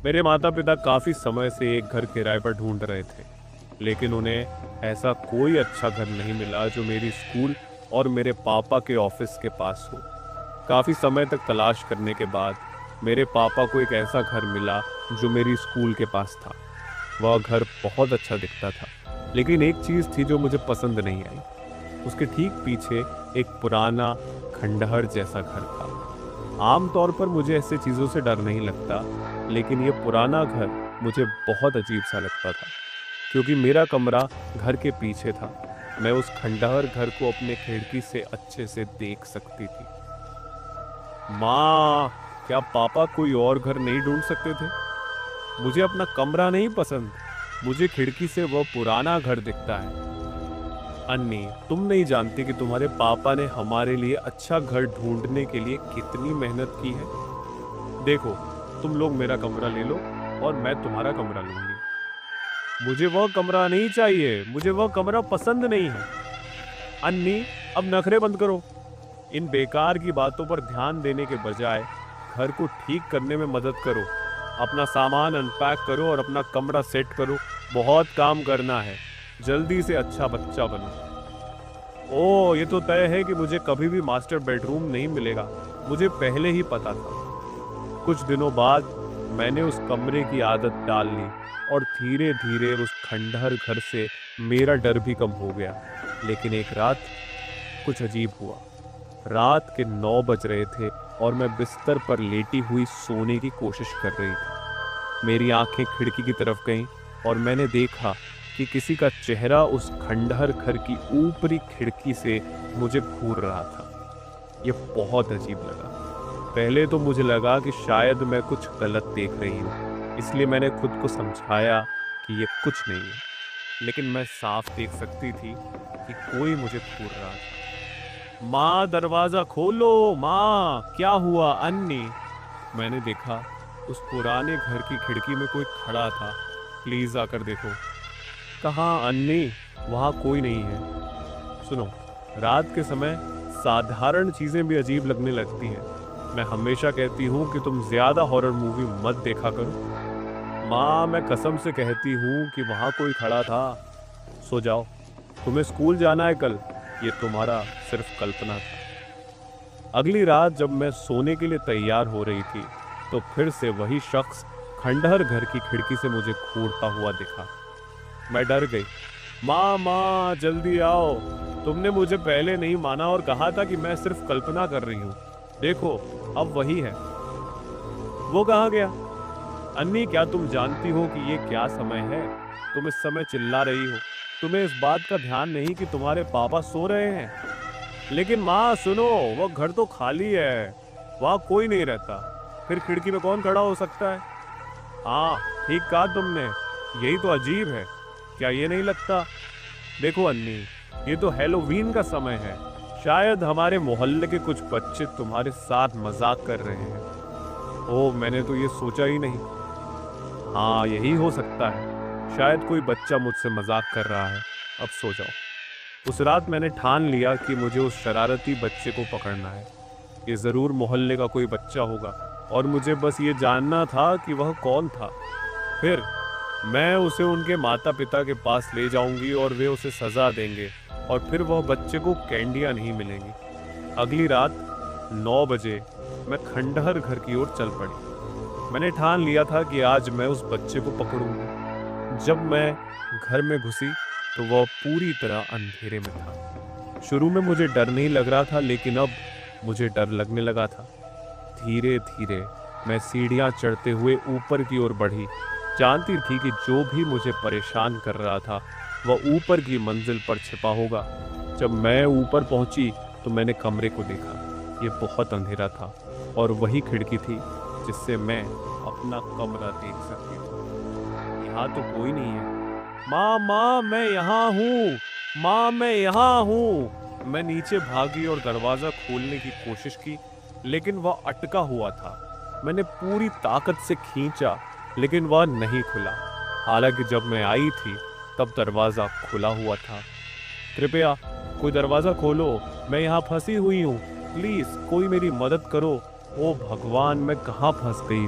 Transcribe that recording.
मेरे माता पिता काफ़ी समय से एक घर किराए पर ढूंढ रहे थे, लेकिन उन्हें ऐसा कोई अच्छा घर नहीं मिला जो मेरी स्कूल और मेरे पापा के ऑफिस के पास हो। काफ़ी समय तक तलाश करने के बाद मेरे पापा को एक ऐसा घर मिला जो मेरी स्कूल के पास था। वह घर बहुत अच्छा दिखता था, लेकिन एक चीज़ थी जो मुझे पसंद नहीं आई। उसके ठीक पीछे एक पुराना खंडहर जैसा घर था। आमतौर पर मुझे ऐसे चीज़ों से डर नहीं लगता, लेकिन ये पुराना घर मुझे बहुत अजीब सा लगता था, क्योंकि मेरा कमरा घर के पीछे था। मैं उस खंडहर घर को अपने खिड़की से अच्छे से देख सकती थी। माँ, क्या पापा कोई और घर नहीं ढूंढ सकते थे? मुझे अपना कमरा नहीं पसंद, मुझे खिड़की से वह पुराना घर दिखता है। अन्नी, तुम नहीं जानती कि तुम्हारे पापा ने हमारे लिए अच्छा घर ढूंढने के लिए कितनी मेहनत की है। देखो, तुम लोग मेरा कमरा ले लो और मैं तुम्हारा कमरा लूंगी। मुझे वह कमरा नहीं चाहिए, मुझे वह कमरा पसंद नहीं है। अन्नी, अब नखरे बंद करो। इन बेकार की बातों पर ध्यान देने के बजाय घर को ठीक करने में मदद करो। अपना सामान अनपैक करो और अपना कमरा सेट करो। बहुत काम करना है, जल्दी से अच्छा बच्चा बनो। ओह, ये तो तय है कि मुझे कभी भी मास्टर बेडरूम नहीं मिलेगा। मुझे पहले ही पता था। कुछ दिनों बाद मैंने उस कमरे की आदत डाल ली और धीरे धीरे उस खंडहर घर से मेरा डर भी कम हो गया। लेकिन एक रात कुछ अजीब हुआ। रात के 9 बज रहे थे और मैं बिस्तर पर लेटी हुई सोने की कोशिश कर रही थी। मेरी आंखें खिड़की की तरफ गईं और मैंने देखा कि किसी का चेहरा उस खंडहर घर की ऊपरी खिड़की से मुझे घूर रहा था। यह बहुत अजीब लगा। पहले तो मुझे लगा कि शायद मैं कुछ गलत देख रही हूँ, इसलिए मैंने खुद को समझाया कि ये कुछ नहीं है। लेकिन मैं साफ देख सकती थी कि कोई मुझे घूर रहा था। माँ, दरवाजा खोलो। माँ, क्या हुआ? अन्नी, मैंने देखा उस पुराने घर की खिड़की में कोई खड़ा था। प्लीज आकर देखो। कहाँ अन्नी? वहाँ कोई नहीं है। सुनो, रात के समय साधारण चीजें भी अजीब लगने लगती हैं। मैं हमेशा कहती हूँ कि तुम ज्यादा हॉरर मूवी मत देखा करो। माँ, मैं कसम से कहती हूँ कि वहाँ कोई खड़ा था। सो जाओ, तुम्हें स्कूल जाना है कल। ये तुम्हारा सिर्फ कल्पना था। अगली रात जब मैं सोने के लिए तैयार हो रही थी, तो फिर से वही शख्स खंडहर घर की खिड़की से मुझे घूरता हुआ दिखा। मैं डर गई। माँ, माँ, जल्दी आओ। तुमने मुझे पहले नहीं माना और कहा था कि मैं सिर्फ कल्पना कर रही हूँ। देखो, अब वही है। वो कहाँ गया? अन्नी, क्या तुम जानती हो कि ये क्या समय है? तुम इस समय चिल्ला रही हो। तुम्हें इस बात का ध्यान नहीं कि तुम्हारे पापा सो रहे हैं। लेकिन माँ, सुनो, वो घर तो खाली है, वहाँ कोई नहीं रहता। फिर खिड़की में कौन खड़ा हो सकता है? हाँ, ठीक कहा तुमने। यही तो अजीब है, क्या ये नहीं लगता? देखो अन्नी, ये तो हैलोवीन का समय है। शायद हमारे मोहल्ले के कुछ बच्चे तुम्हारे साथ मजाक कर रहे हैं। ओह, मैंने तो ये सोचा ही नहीं। हाँ, यही हो सकता है। शायद कोई बच्चा मुझसे मजाक कर रहा है। अब सो जाओ। उस रात मैंने ठान लिया कि मुझे उस शरारती बच्चे को पकड़ना है। ये जरूर मोहल्ले का कोई बच्चा होगा और मुझे बस ये जानना था कि वह कौन था। फिर मैं उसे उनके माता पिता के पास ले जाऊंगी और वे उसे सजा देंगे, और फिर वह बच्चे को कैंडियां नहीं मिलेंगी। अगली रात 9 बजे मैं खंडहर घर की ओर चल पड़ी। मैंने ठान लिया था कि आज मैं उस बच्चे को पकड़ूंगी। जब मैं घर में घुसी तो वह पूरी तरह अंधेरे में था। शुरू में मुझे डर नहीं लग रहा था, लेकिन अब मुझे डर लगने लगा था। धीरे धीरे मैं सीढ़ियां चढ़ते हुए ऊपर की ओर बढ़ी। जानती थी कि जो भी मुझे परेशान कर रहा था वह ऊपर की मंजिल पर छिपा होगा। जब मैं ऊपर पहुंची तो मैंने कमरे को देखा। ये बहुत अंधेरा था और वही खिड़की थी जिससे मैं अपना कमरा देख सकती थी। यहाँ तो कोई नहीं है। माँ, माँ, मैं यहाँ हूँ। माँ, मैं यहाँ हूँ। मैं नीचे भागी और दरवाजा खोलने की कोशिश की, लेकिन वह अटका हुआ था। मैंने पूरी ताकत से खींचा, लेकिन वह नहीं खुला। हालांकि जब मैं आई थी तब दरवाजा खुला हुआ था। कृपया कोई दरवाजा खोलो, मैं यहाँ फंसी हुई हूँ। प्लीज कोई मेरी मदद करो। ओ भगवान, मैं कहाँ फंस गई हूँ?